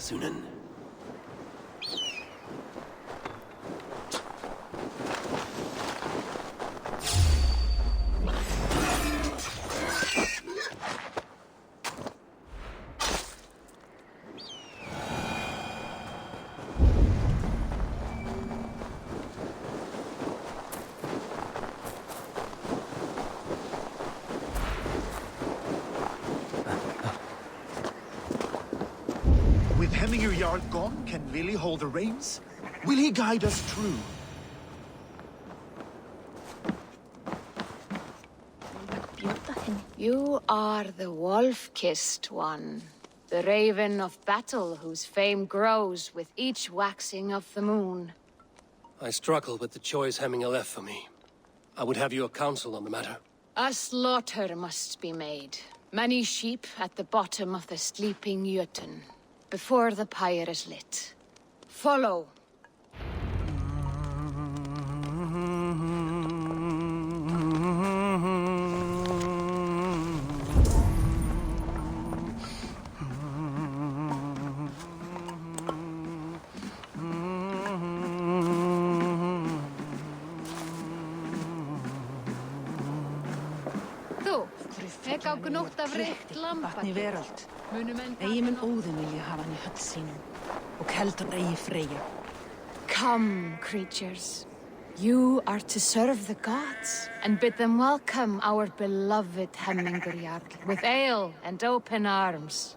Sunan. With Eivor Jarl gone, can Vili hold the reins? Will he guide us true? You are the wolf-kissed one. The raven of battle whose fame grows with each waxing of the moon. I struggle with the choice Hemminger left for me. I would have your counsel on the matter. A slaughter must be made. Many sheep at the bottom of the sleeping Jötun, before the pyre is lit. Follow. Vatni veröld. Eigimenn Óðinn vilja hafa hann í höll sínum. Og heldur eigi Freyja. Come, creatures. You are to serve the gods, and bid them welcome our beloved Hemminger Jarl, with ale and open arms.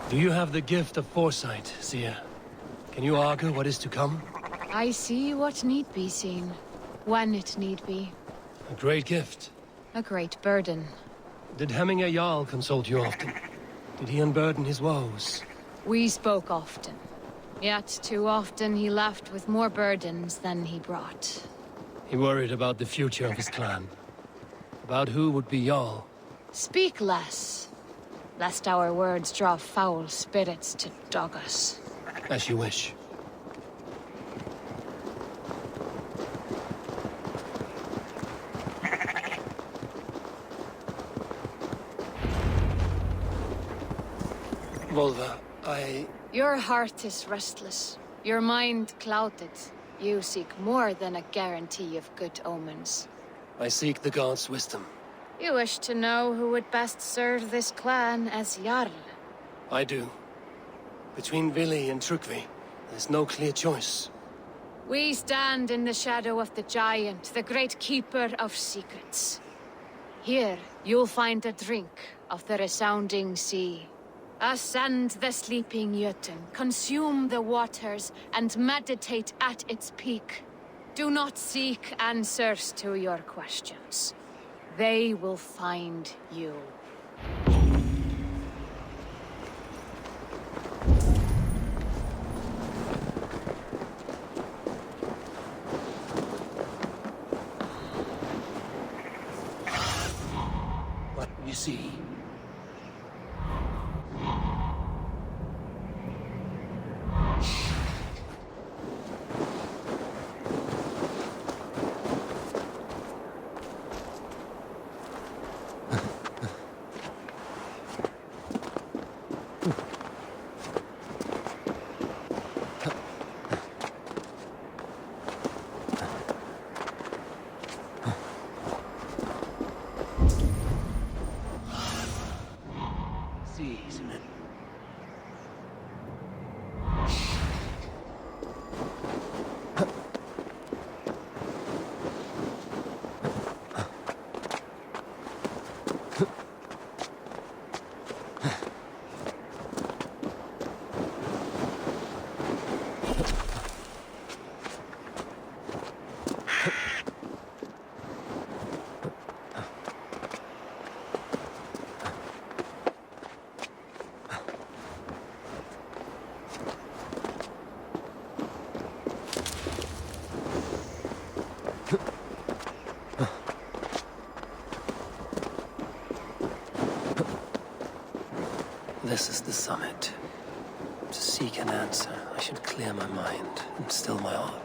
Do you have the gift of foresight, Seer? Can you argue what is to come? I see what need be seen, when it need be. A great gift. A great burden. Did Hemminger Jarl consult you often? Did he unburden his woes? We spoke often. Yet too often he left with more burdens than he brought. He worried about the future of his clan. About who would be Jarl. Speak less, lest our words draw foul spirits to dog us. As you wish. Volva, Your heart is restless. Your mind clouded. You seek more than a guarantee of good omens. I seek the gods' wisdom. You wish to know who would best serve this clan as Jarl. I do. Between Vili and Trukvi, there's no clear choice. We stand in the shadow of the giant, the great keeper of secrets. Here, you'll find a drink of the resounding sea. Ascend the sleeping Jötun, consume the waters, and meditate at its peak. Do not seek answers to your questions. They will find you. What you see? This is the summit. To seek an answer, I should clear my mind and still my heart.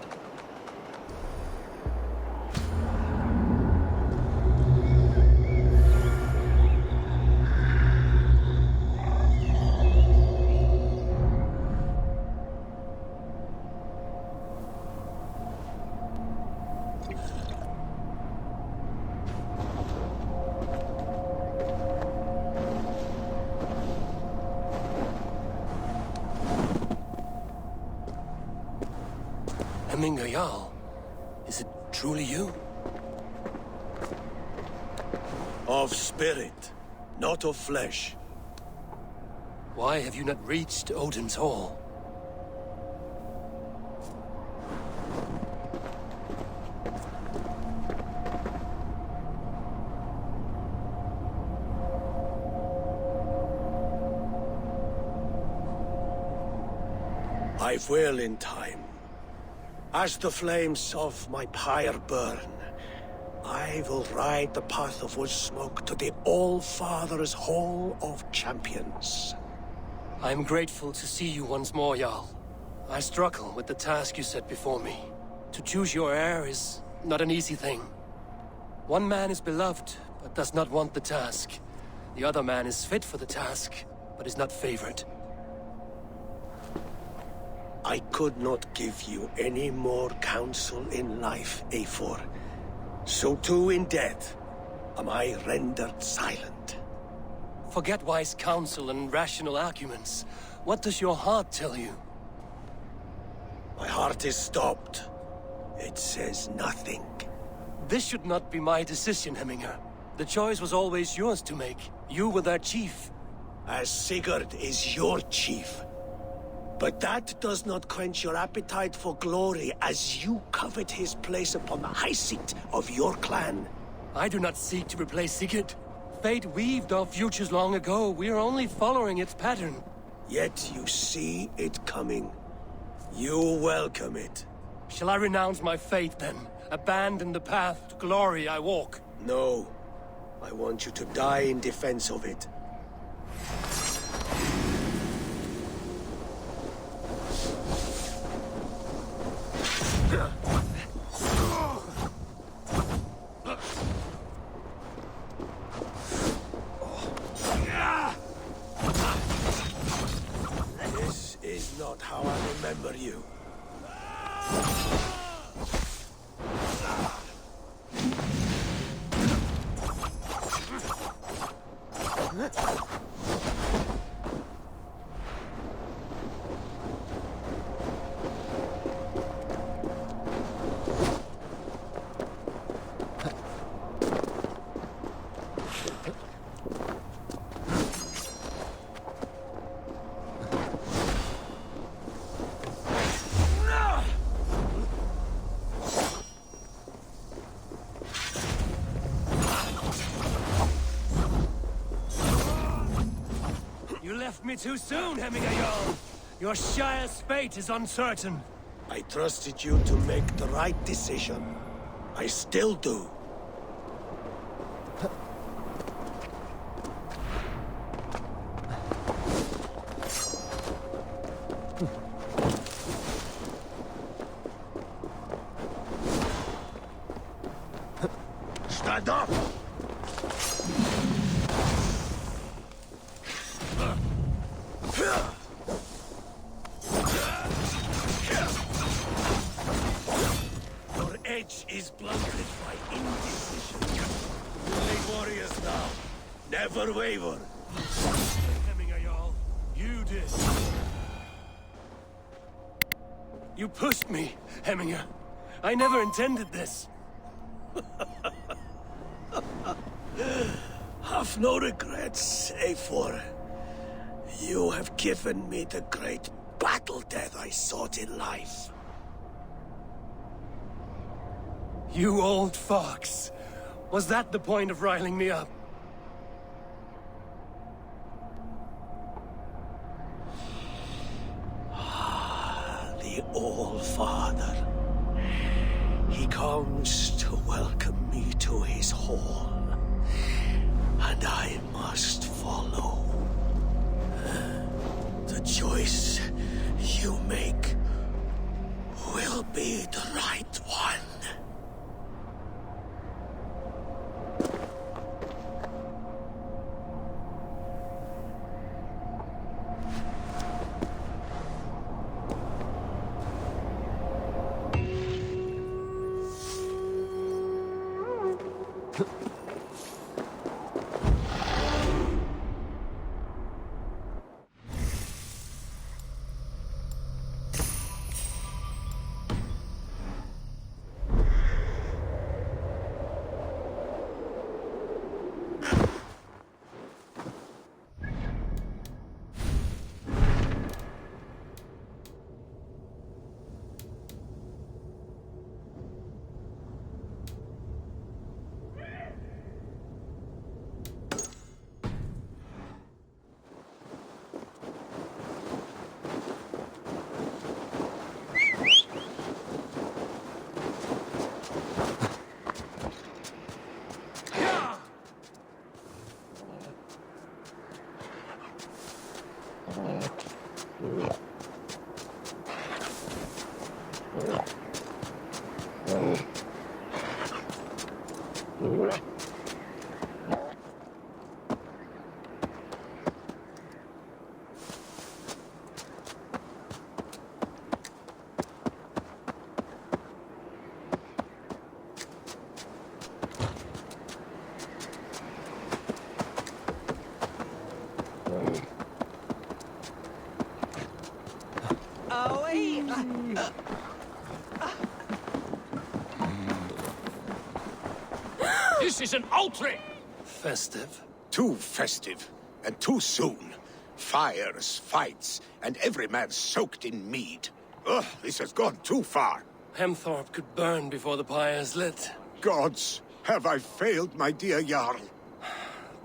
Eivor Jarl, is it truly you? Of spirit, not of flesh. Why have you not reached Odin's Hall? I will in time. As the flames of my pyre burn, I will ride the path of wood smoke to the All-Father's Hall of Champions. I am grateful to see you once more, Jarl. I struggle with the task you set before me. To choose your heir is not an easy thing. One man is beloved, but does not want the task. The other man is fit for the task, but is not favored. I could not give you any more counsel in life, Eivor. So too in death am I rendered silent. Forget wise counsel and rational arguments. What does your heart tell you? My heart is stopped. It says nothing. This should not be my decision, Hemminger. The choice was always yours to make. You were their chief. As Sigurd is your chief. But that does not quench your appetite for glory as you covet his place upon the high seat of your clan. I do not seek to replace Sigurd. Fate weaved our futures long ago. We are only following its pattern. Yet you see it coming. You welcome it. Shall I renounce my faith then? Abandon the path to glory I walk? No. I want you to die in defense of it. This is not how I remember you. You left me too soon, Hemminger Jarl. Your Shire's fate is uncertain. I trusted you to make the right decision. I still do. Stand up! Your edge is blunted by indecision. Only warriors now. Never waver. Hemminger Jarl, you did. You pushed me, Hemminger. I never intended this. Have no regrets, Eivor. You have given me the great battle death I sought in life. You old fox. Was that the point of riling me up? The All-Father. He comes to welcome me to his hall. And I must follow. The choice you make will be the right one. This is an outrage! Festive. Too festive, and too soon. Fires, fights, and every man soaked in mead. Ugh, this has gone too far. Hemthorpe could burn before the pyre's lit. Gods, have I failed my dear Jarl?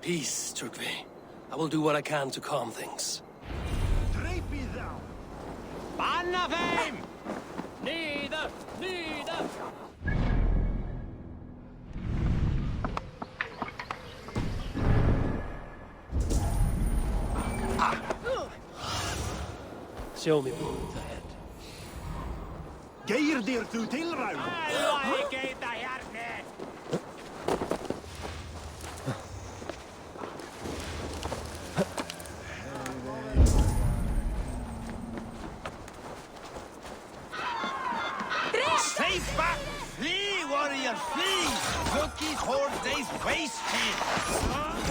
Peace, Trygve. I will do what I can to calm things. Drape me thou! Banna þeim! Neither! Neither! Show me what's ahead. Geir dir þú tilræð! Stay back! Flee, warrior, flee! Rookie towards these wasted!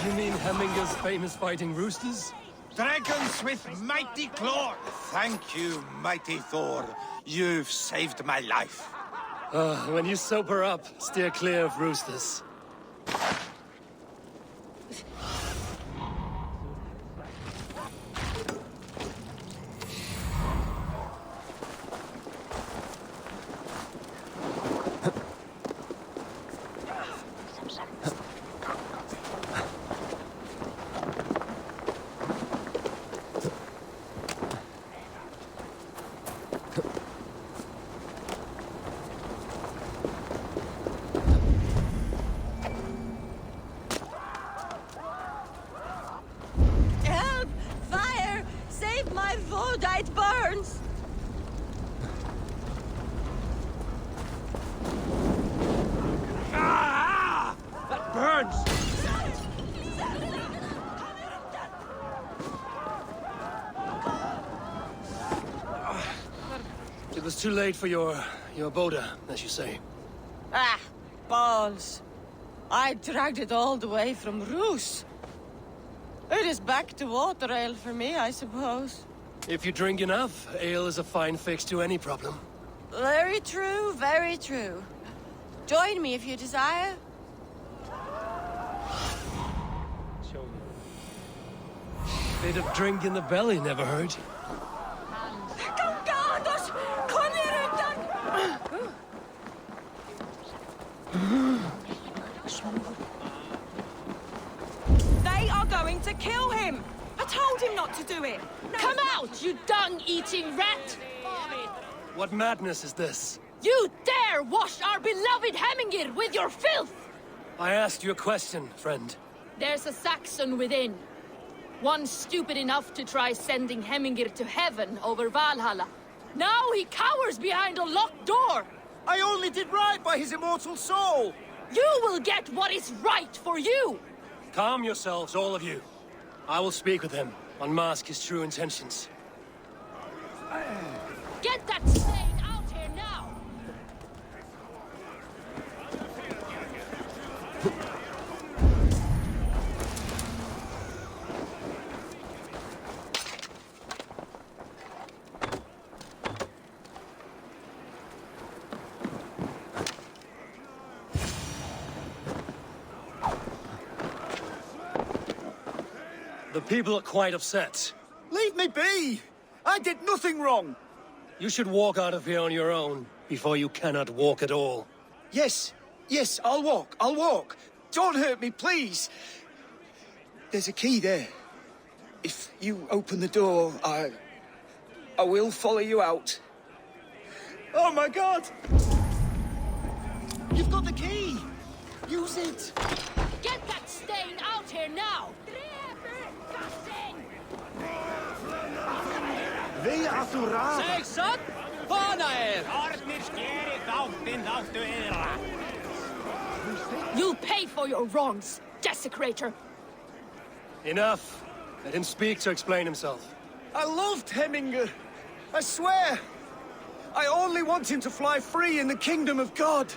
You mean Hemminger's famous fighting roosters? Dragons with mighty claw! Thank you, mighty Thor. You've saved my life. When you sober up, steer clear of roosters. Help! Fire! Save my Vodite, it burns! Ah! That burns! It was too late for your boda, as you say. Ah, balls. I dragged it all the way from Roos. It is back to water ale for me, I suppose. If you drink enough, ale is a fine fix to any problem. Very true, very true. Join me if you desire. Bit of drink in the belly never hurt. Gangados! Kom hier undan! They are going to kill him! I told him not to do it! Come out, you dung-eating rat! What madness is this? You dare wash our beloved Hemmingir with your filth! I asked you a question, friend. There's a Saxon within. One stupid enough to try sending Hemingr to heaven over Valhalla. Now he cowers behind a locked door! I only did right by his immortal soul! You will get what is right for you! Calm yourselves, all of you. I will speak with him, unmask his true intentions. Get that stain out here now! The people are quite upset. Leave me be! I did nothing wrong! You should walk out of here on your own, before you cannot walk at all. Yes, I'll walk. Don't hurt me, please. There's a key there. If you open the door, I will follow you out. Oh my God! You've got the key! Use it! Get that stain out here now! Vei aturada! Zeg, son! Vana You'll pay for your wrongs, desecrator! Enough. Let him speak to explain himself. I loved Hemingr. I swear. I only want him to fly free in the kingdom of God.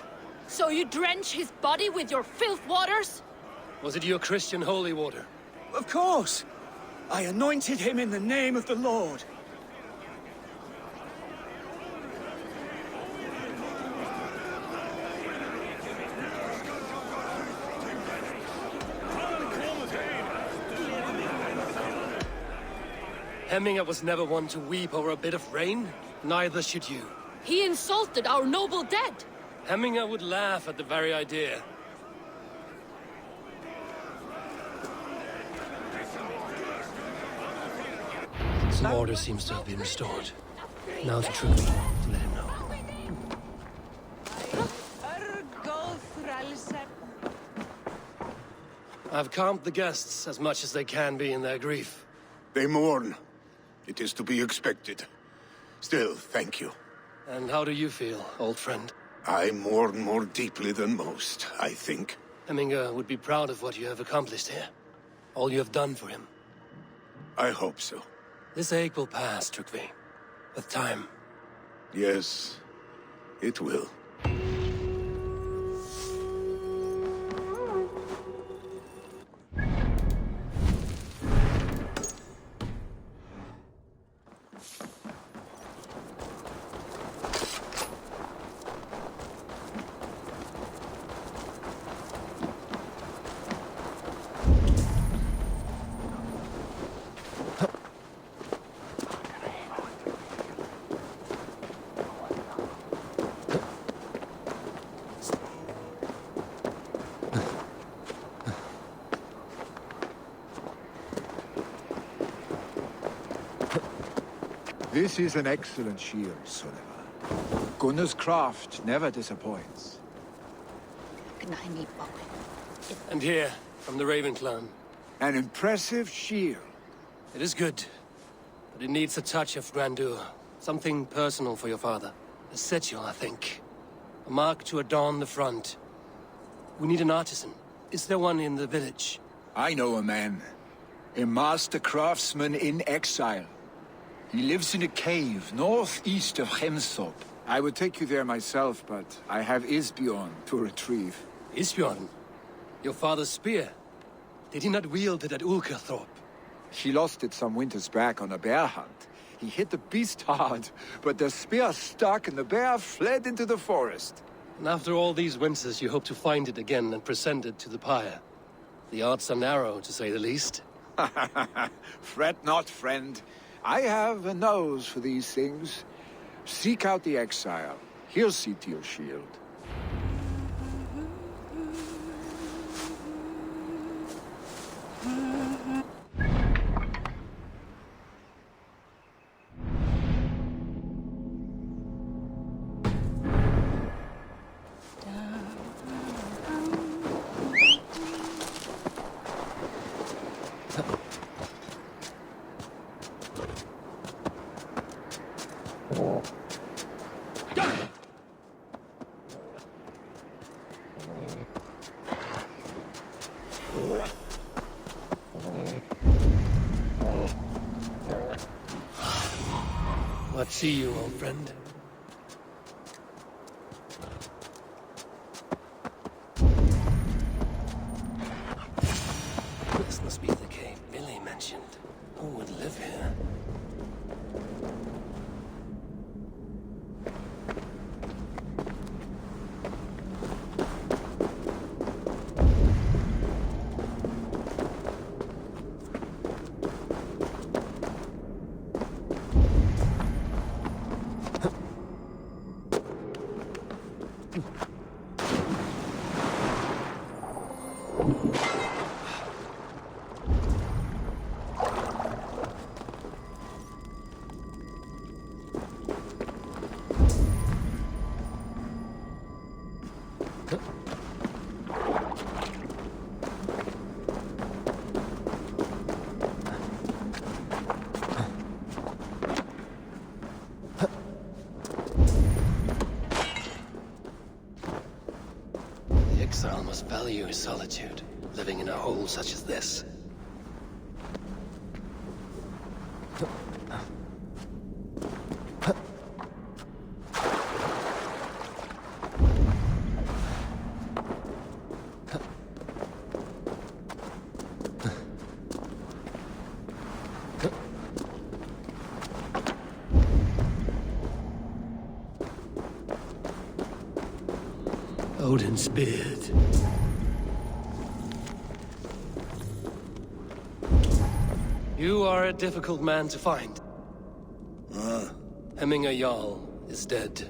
So you drench his body with your filth waters? Was it your Christian holy water? Of course. I anointed him in the name of the Lord. Hemingr was never one to weep over a bit of rain. Neither should you. He insulted our noble dead! Hemingr would laugh at the very idea. Some order seems to have been restored. Now to Trugvi, to let him know. I've calmed the guests as much as they can be in their grief. They mourn. It is to be expected. Still, thank you. And how do you feel, old friend? I mourn more deeply than most, I think. Hemingr would be proud of what you have accomplished here. All you have done for him. I hope so. This ache will pass, Trugvi. With time. Yes, it will. This is an excellent shield, Sullivan. Gunnar's craft never disappoints. And here, from the Raven clan. An impressive shield. It is good, but it needs a touch of grandeur. Something personal for your father. A sigil, I think. A mark to adorn the front. We need an artisan. Is there one in the village? I know a man. A master craftsman in exile. He lives in a cave northeast of Hemsop. I would take you there myself, but I have Isbjorn to retrieve. Isbjorn? Your father's spear? Did he not wield it at Ulkerthorpe? He lost it some winters back on a bear hunt. He hit the beast hard, but the spear stuck and the bear fled into the forest. And after all these winters, you hope to find it again and present it to the pyre. The odds are narrow, to say the least. Fret not, friend. I have a nose for these things. Seek out the exile. He'll see to your shield. Let's see you, old friend. This must be the cave Billy mentioned. Who would live here? The exile must value his solitude, living in a hole such as this. Odin's beard. You are a difficult man to find. Hemminger Jarl is dead.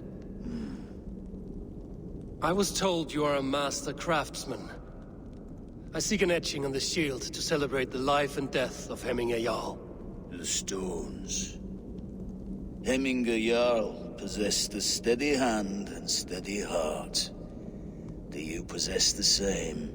I was told you are a master craftsman. I seek an etching on the shield to celebrate the life and death of Hemminger Jarl. The stones. Hemminger Jarl possessed a steady hand and steady heart. Do you possess the same?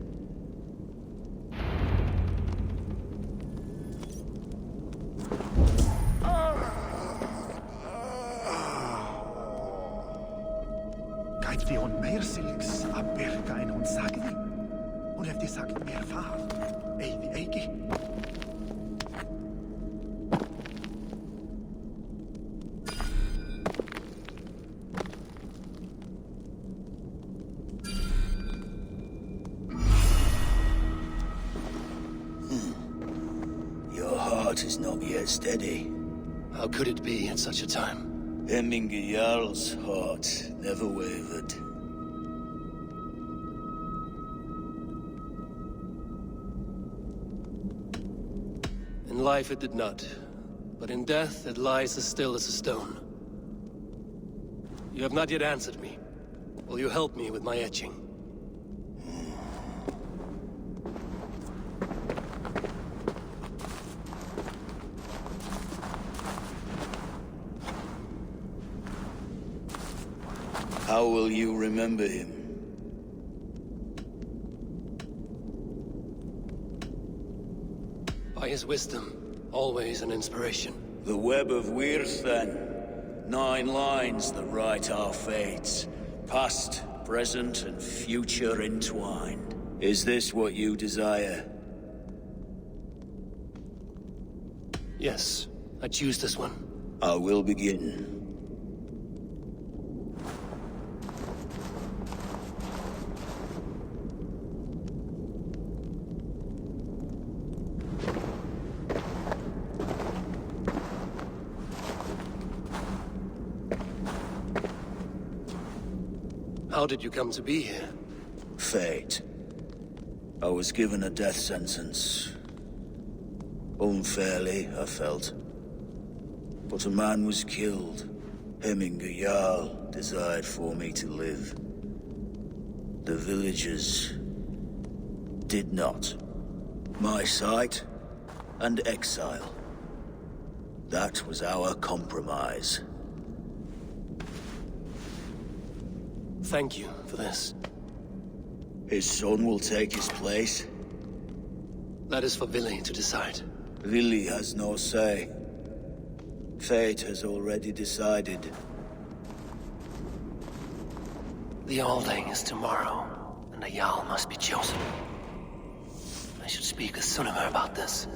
Gæt vi hon mer silks a byrka en hon sagni? Hon hefði sagt mer far, Eiði eigi. Your heart is not yet steady. How could it be at such a time? Hemminger Jarl's heart never wavered. In life it did not, but in death it lies as still as a stone. You have not yet answered me. Will you help me with my etching? How will you remember him? By his wisdom, always an inspiration. The web of Wirth, then. 9 lines that write our fates. Past, present, and future entwined. Is this what you desire? Yes, I choose this one. I will begin. How did you come to be here? Fate. I was given a death sentence. Unfairly, I felt. But a man was killed. Hemminger Jarl desired for me to live. The villagers did not. My sight and exile. That was our compromise. Thank you for this. His son will take his place. That is for VILI to decide. VILI has no say. Fate has already decided. The Alding is tomorrow, and a Jarl must be chosen. I should speak with Sunnema about this.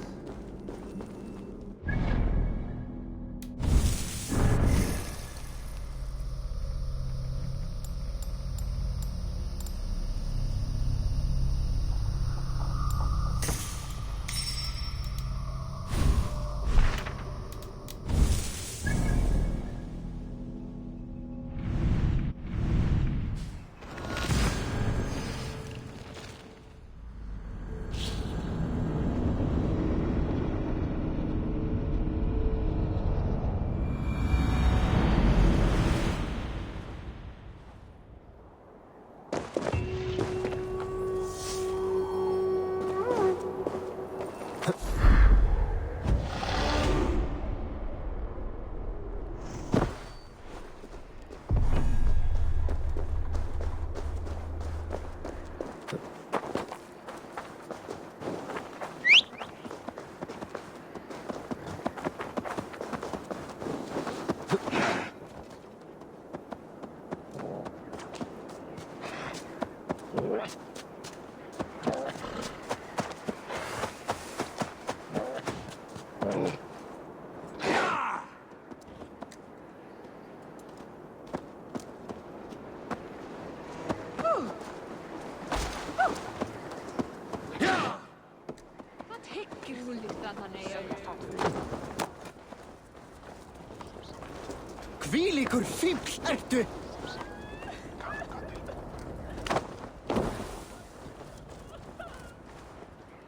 Hvílíkur fífl ertu!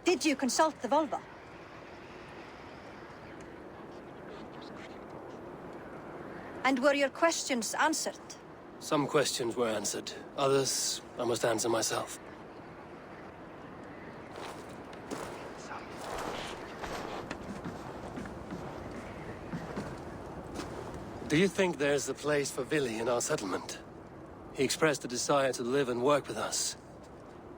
Did you consult the Volva? And were your questions answered? Some questions were answered. Others, I must answer myself. Do you think there's a place for Vili in our settlement? He expressed a desire to live and work with us.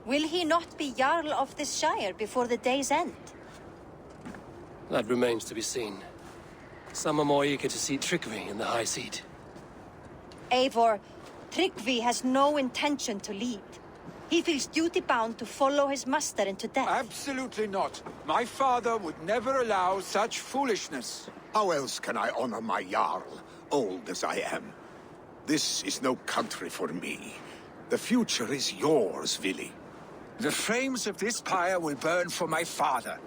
Will he not be Jarl of this Shire before the day's end? That remains to be seen. Some are more eager to see Tryggvi in the high seat. Eivor, Tryggvi has no intention to lead. He feels duty-bound to follow his master into death. Absolutely not. My father would never allow such foolishness. How else can I honor my Jarl, old as I am? This is no country for me. The future is yours, Vili. The flames of this pyre will burn for my father.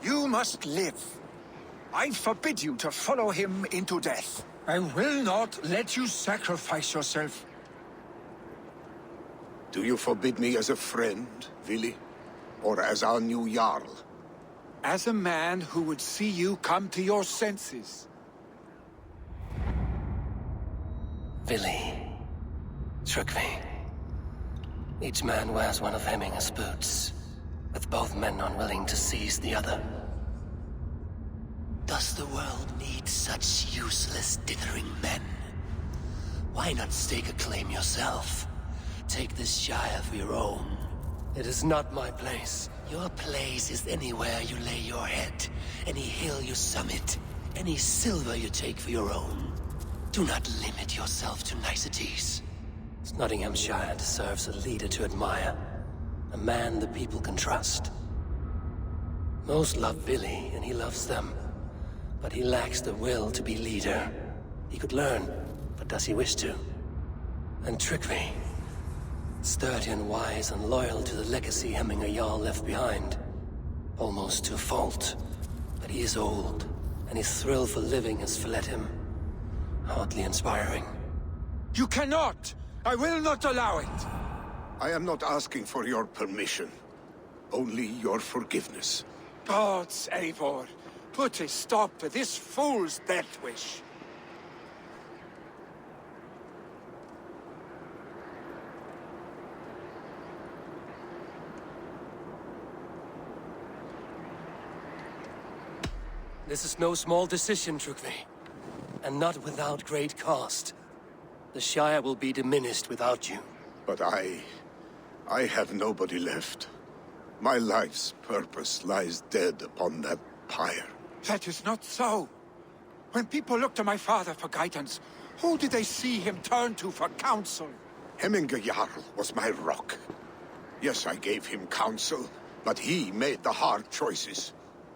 You must live. I forbid you to follow him into death. I will not let you sacrifice yourself. Do you forbid me as a friend, Vili? Or as our new Jarl? As a man who would see you come to your senses. Vili. Tryggvi. Each man wears one of Hemminger's boots, with both men unwilling to seize the other. Does the world need such useless, dithering men? Why not stake a claim yourself? Take this Shire for your own. It is not my place. Your place is anywhere you lay your head, any hill you summit, any silver you take for your own. Do not limit yourself to niceties. Nottinghamshire deserves a leader to admire. A man the people can trust. Most love Vili, and he loves them. But he lacks the will to be leader. He could learn, but does he wish to? And Tryggvi. Sturdy and wise and loyal to the legacy Hemminger Jarl left behind. Almost to a fault. But he is old, and his thrill for living has fled him. Hardly inspiring. You cannot! I will not allow it! I am not asking for your permission. Only your forgiveness. Gods, Eivor, put a stop to this fool's death wish. This is no small decision, Tryggvi. And not without great cost. The Shire will be diminished without you. But I have nobody left. My life's purpose lies dead upon that pyre. That is not so. When people look to my father for guidance, who did they see him turn to for counsel? Hemminger Jarl was my rock. Yes, I gave him counsel, but he made the hard choices.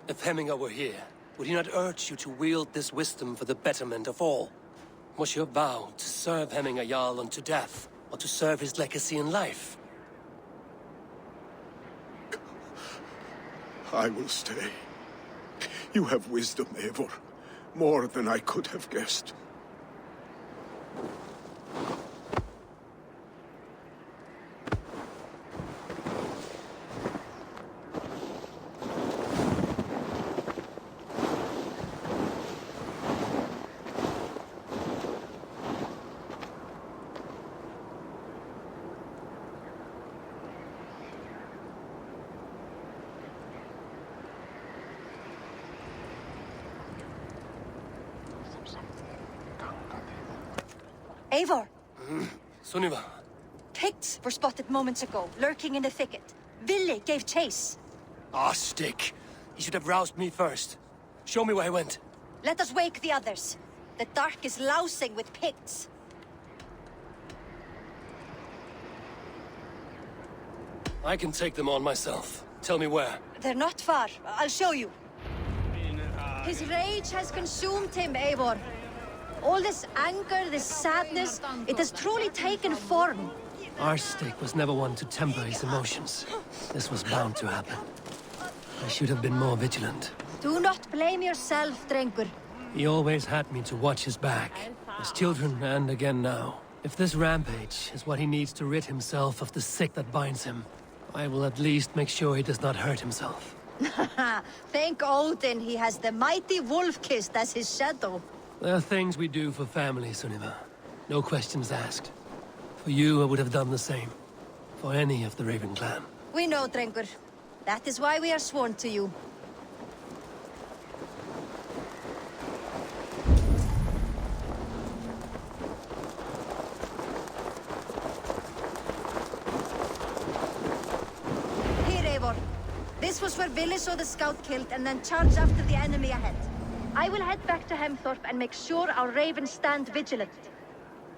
If Hemminger were here, would he not urge you to wield this wisdom for the betterment of all? Was your vow to serve Hemminger Jarl unto death, or to serve his legacy in life? I will stay. You have wisdom, Eivor. More than I could have guessed. Eivor! Sunniva. Picts were spotted moments ago, lurking in the thicket. Vili gave chase. Ah, stick. He should have roused me first. Show me where he went. Let us wake the others. The dark is lousing with Picts. I can take them on myself. Tell me where. They're not far. I'll show you. His rage has consumed him, Eivor. All this anger, this sadness, it has truly taken form. Our stick was never one to temper his emotions. This was bound to happen. I should have been more vigilant. Do not blame yourself, Drengur. He always had me to watch his back. As children, and again now. If this rampage is what he needs to rid himself of the sick that binds him, I will at least make sure he does not hurt himself. Thank Odin he has the mighty Wolf-Kissed as his shadow. There are things we do for family, Sunniva. No questions asked. For you, I would have done the same. For any of the Raven clan. We know, Drengur. That is why we are sworn to you. Here, Eivor. This was where Vili saw the scout killed and then charged after the enemy ahead. I will head back to Hemthorpe and make sure our ravens stand vigilant.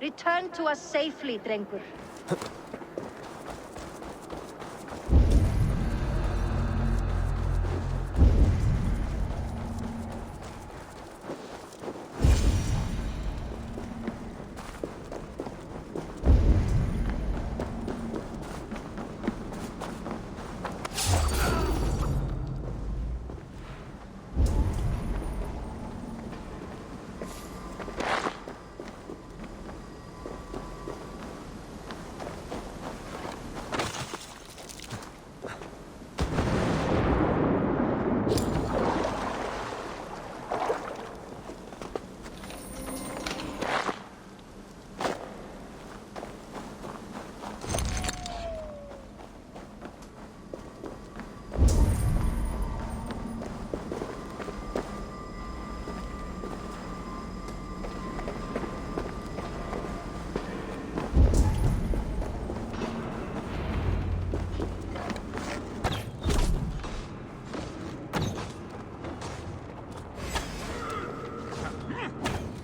Return to us safely, Drengur.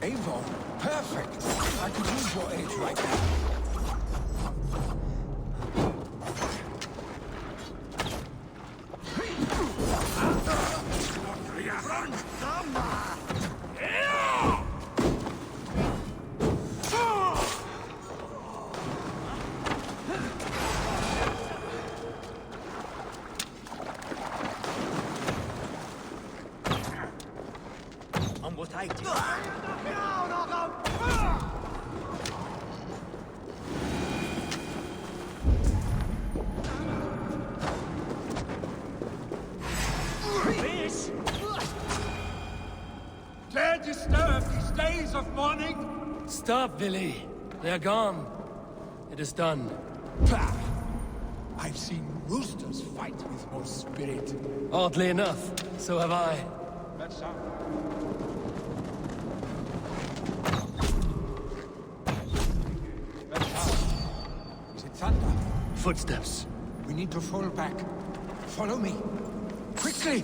Eivor, perfect! I could use your aid right now. Dare disturb these days of mourning? Stop, Vili. They're gone. It is done. Pah! I've seen roosters fight with more spirit. Oddly enough, so have I. That's how. Is it thunder? Footsteps. We need to fall back. Follow me. Quickly!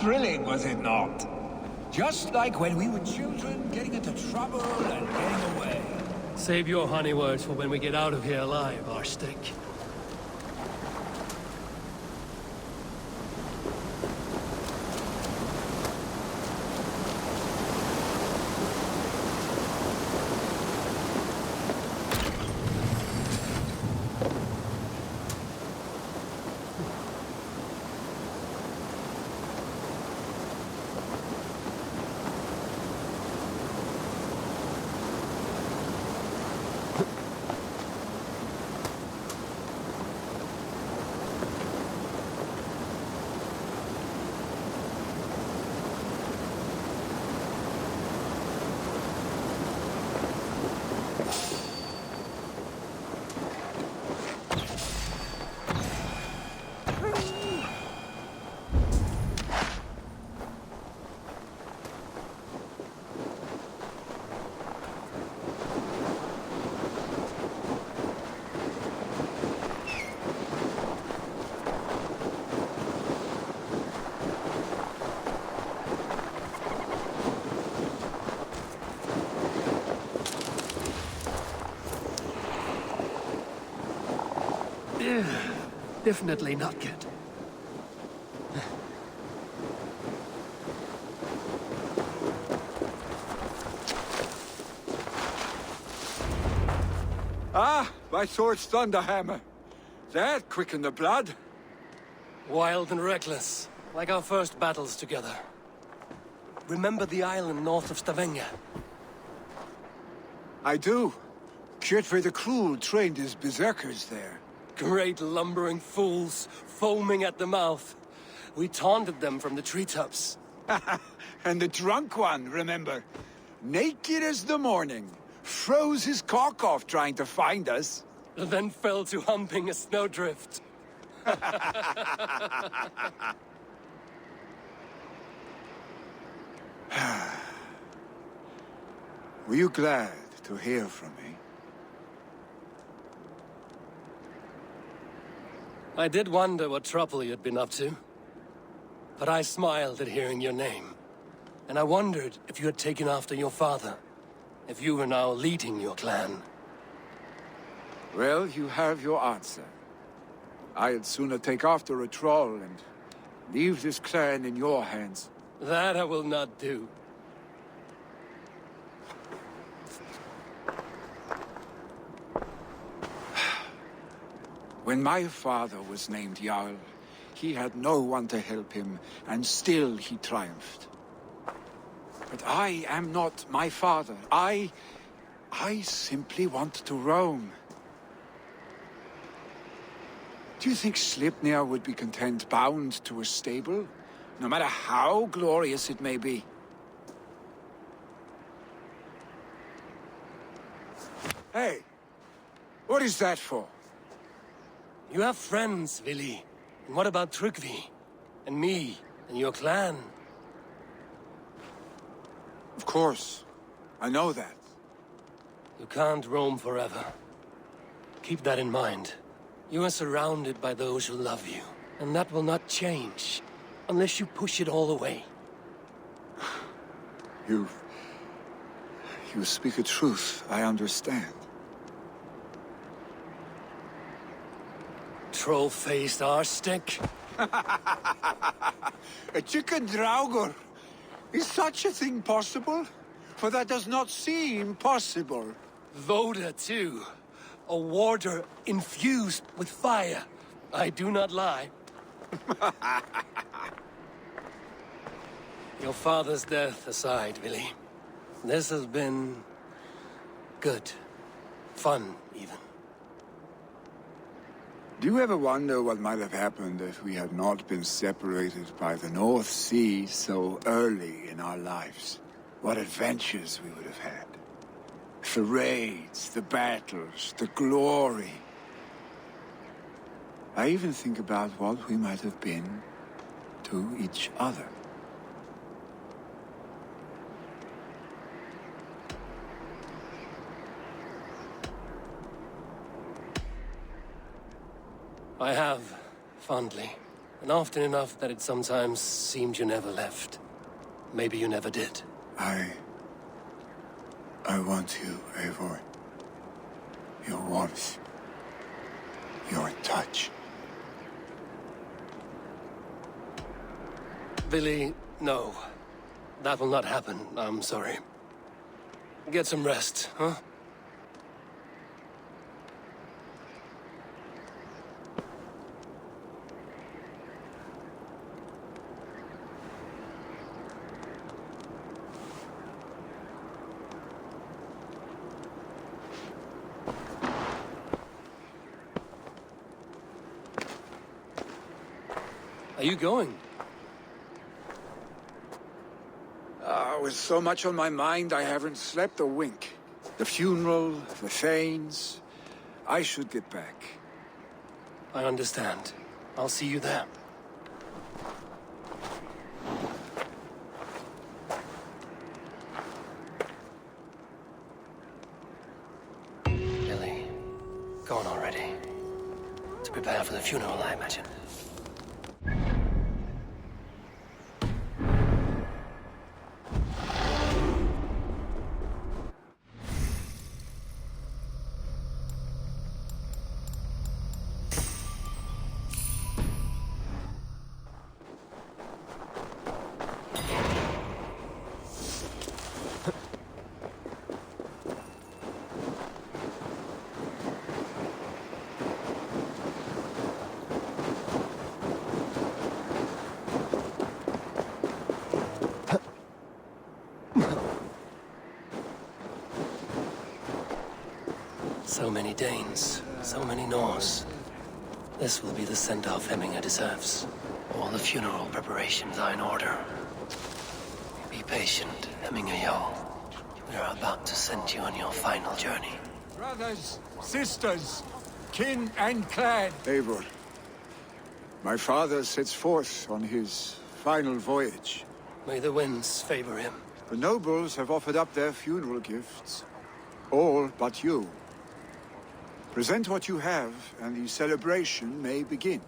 thrilling, was it not? Just like when we were children, getting into trouble and getting away. Save your honey words for when we get out of here alive, Arstick. Definitely not good. Ah, my sword's thunderhammer. That quickened the blood. Wild and reckless, like our first battles together. Remember the island north of Stavanger? I do. Kjotve the Cruel trained his berserkers there. Great lumbering fools, foaming at the mouth. We taunted them from the treetops. And the drunk one, remember? Naked as the morning. Froze his cock off trying to find us. Then fell to humping a snowdrift. Were you glad to hear from me? I did wonder what trouble you'd been up to. But I smiled at hearing your name. And I wondered if you had taken after your father. If you were now leading your clan. Well, you have your answer. I'd sooner take after a troll and leave this clan in your hands. That I will not do. When my father was named Jarl, he had no one to help him, and still he triumphed. But I am not my father. I simply want to roam. Do you think Sleipnir would be content bound to a stable, no matter how glorious it may be? Hey, what is that for? You have friends, Vili. And what about Tryggvi? And me? And your clan? Of course. I know that. You can't roam forever. Keep that in mind. You are surrounded by those who love you. And that will not change. Unless you push it all away. You speak a truth, I understand. Troll-faced arstick. A chicken draugur. Is such a thing possible? For that does not seem possible. Voda, too. A warder infused with fire. I do not lie. Your father's death aside, Vili. This has been... good. Fun, even. Do you ever wonder what might have happened if we had not been separated by the North Sea so early in our lives? What adventures we would have had. The raids, the battles, the glory. I even think about what we might have been to each other. I have, fondly. And often enough that it sometimes seemed you never left. Maybe you never did. I want you, Eivor. Your warmth. Your touch. Vili, no. That will not happen. I'm sorry. Get some rest, huh? Are you going? With so much on my mind, I haven't slept a wink. The funeral, the Thanes. I should get back. I understand. I'll see you there. Billy, gone already. To prepare for the funeral, I imagine. So many Danes, so many Norse. This will be the send-off Hemminger deserves. All the funeral preparations are in order. Be patient, Hemminger Jarl. We are about to send you on your final journey. Brothers, sisters, kin and clan. Eivor, my father sets forth on his final voyage. May the winds favor him. The nobles have offered up their funeral gifts. All but you. Present what you have, and the celebration may begin.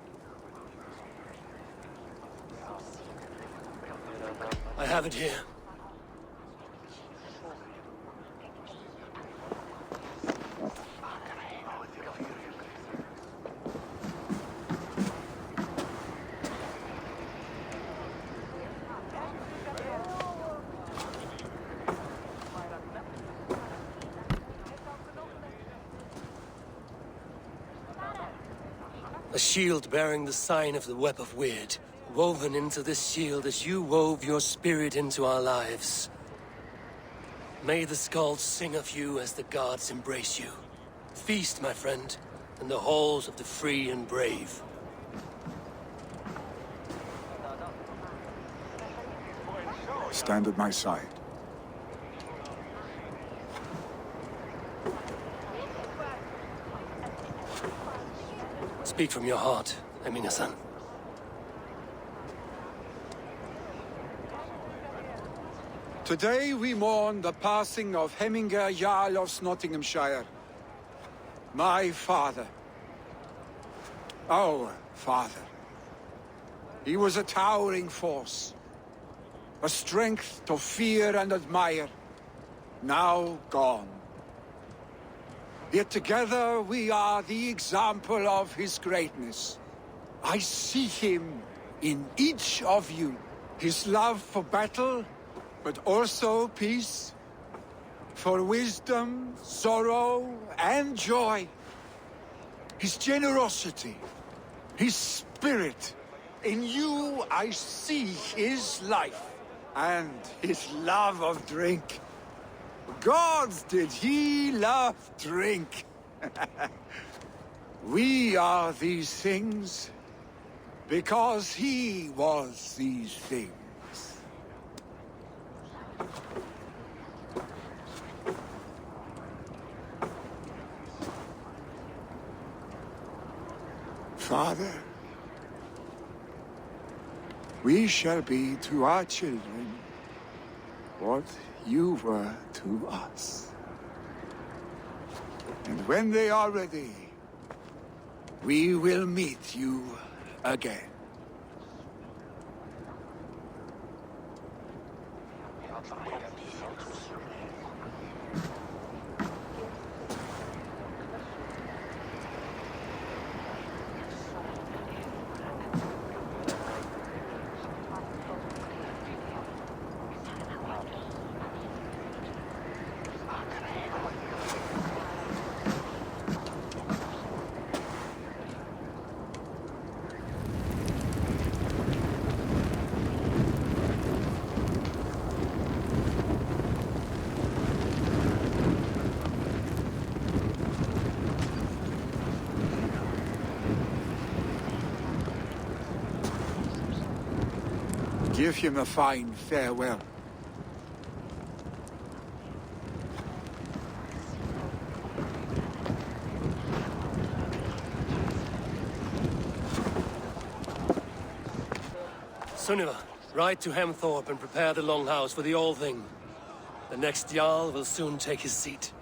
I have it here. A shield bearing the sign of the Web of Weird. Woven into this shield as you wove your spirit into our lives. May the skulls sing of you as the gods embrace you. Feast, my friend, in the halls of the free and brave. Stand at my side. Speak from your heart, Hemminger son. Today we mourn the passing of Hemminger Jarl of Nottinghamshire. My father. Our father. He was a towering force. A strength to fear and admire. Now gone. Yet together we are the example of his greatness. I see him in each of you. His love for battle, but also peace. For wisdom, sorrow, and joy. His generosity, his spirit. In you I see his life, and his love of drink. Gods, did he love drink! We are these things because he was these things. Father, we shall be to our children what you were to us. And when they are ready, we will meet you again. Give him a fine farewell. Sunniva, ride to Hemthorpe and prepare the Longhouse for the All-Thing. The next Jarl will soon take his seat.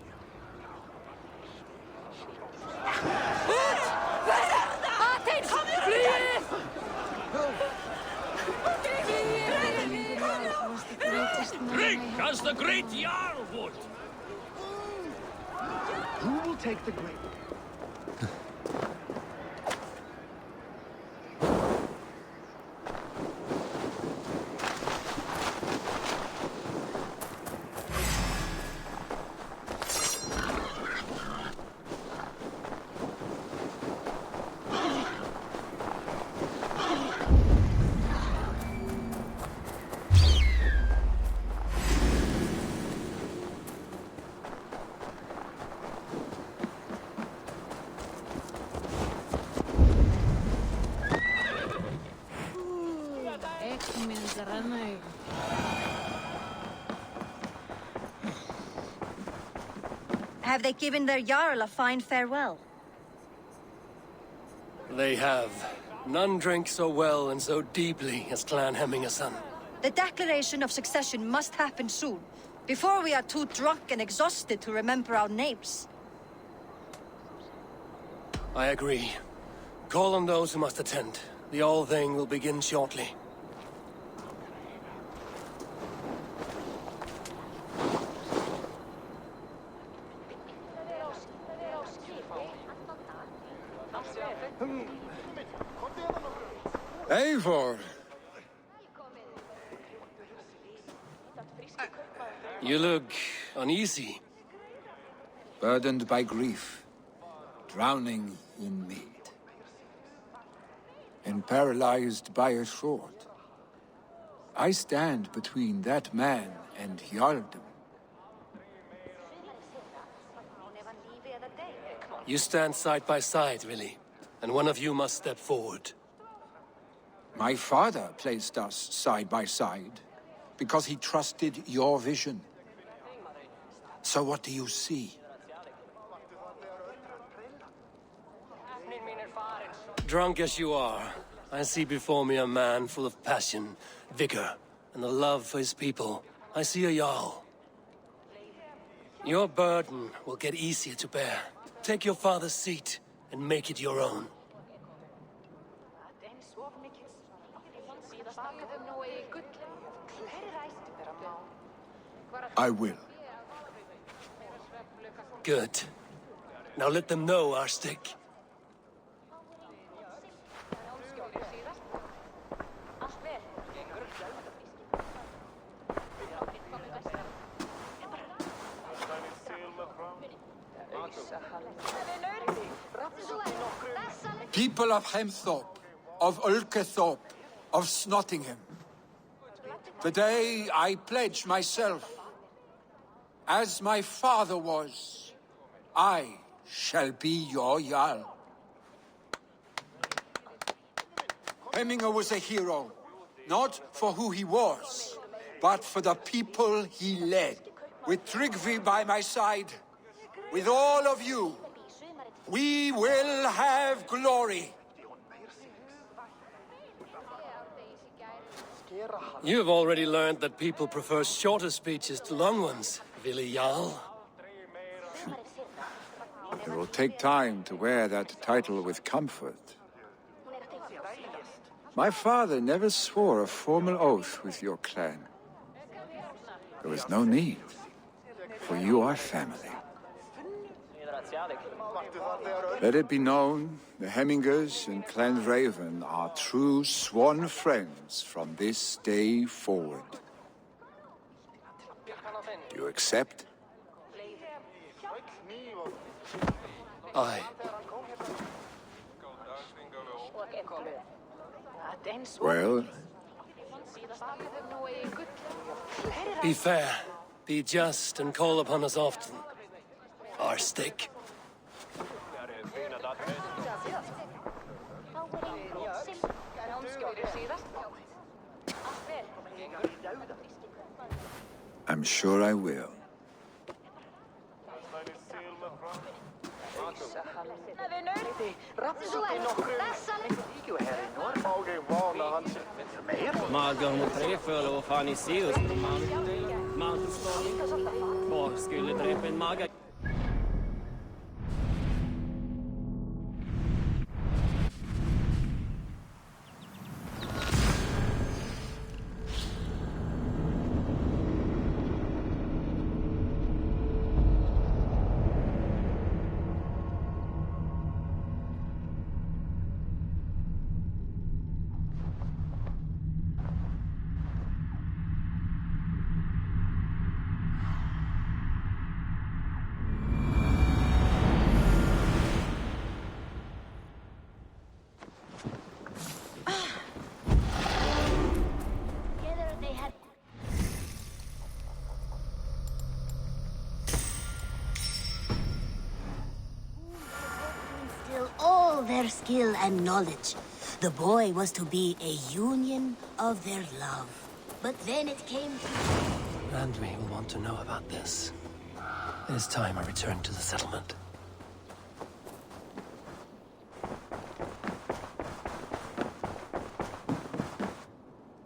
Drink as the great Jarl would! Who will take the grape? Have they given their Jarl a fine farewell? They have. None drink so well and so deeply as Clan Hemmingason. The declaration of succession must happen soon, before we are too drunk and exhausted to remember our names. I agree. Call on those who must attend. The All-Thing will begin shortly. Eivor! You look uneasy. Burdened by grief, drowning in mead, and paralyzed by a sword. I stand between that man and Jarldom. You stand side by side, really, and one of you must step forward. My father placed us side by side because he trusted your vision. So what do you see? Drunk as you are, I see before me a man full of passion, vigor, and a love for his people. I see a Jarl. Your burden will get easier to bear. Take your father's seat and make it your own. I will. Good. Now let them know our stick. People of Hemthorpe, of Ulkethorpe, of Snottingham. Today I pledge myself. As my father was, I shall be your Jarl. Hemminger was a hero, not for who he was, but for the people he led. With Tryggvi by my side, with all of you, we will have glory. You've already learned that people prefer shorter speeches to long ones, VILI JARL. It will take time to wear that title with comfort. My father never swore a formal oath with your clan. There is no need, for you are family. Let it be known, the Hemmingers and Clan Raven are true sworn friends from this day forward. Do you accept? Aye. Well? Be fair, be just, and call upon us often. Our stick. I'm sure I will. Their skill and knowledge. The boy was to be a union of their love. But then it came to... Randvi will want to know about this. It is time I returned to the settlement.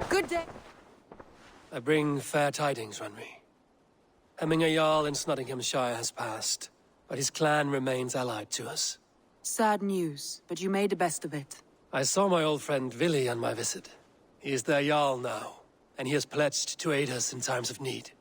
Good day. I bring fair tidings, Randvi. Hemminger Jarl in Nottinghamshire has passed, but his clan remains allied to us. Sad news, but you made the best of it. I saw my old friend VILI on my visit. He is their Jarl now, and he has pledged to aid us in times of need.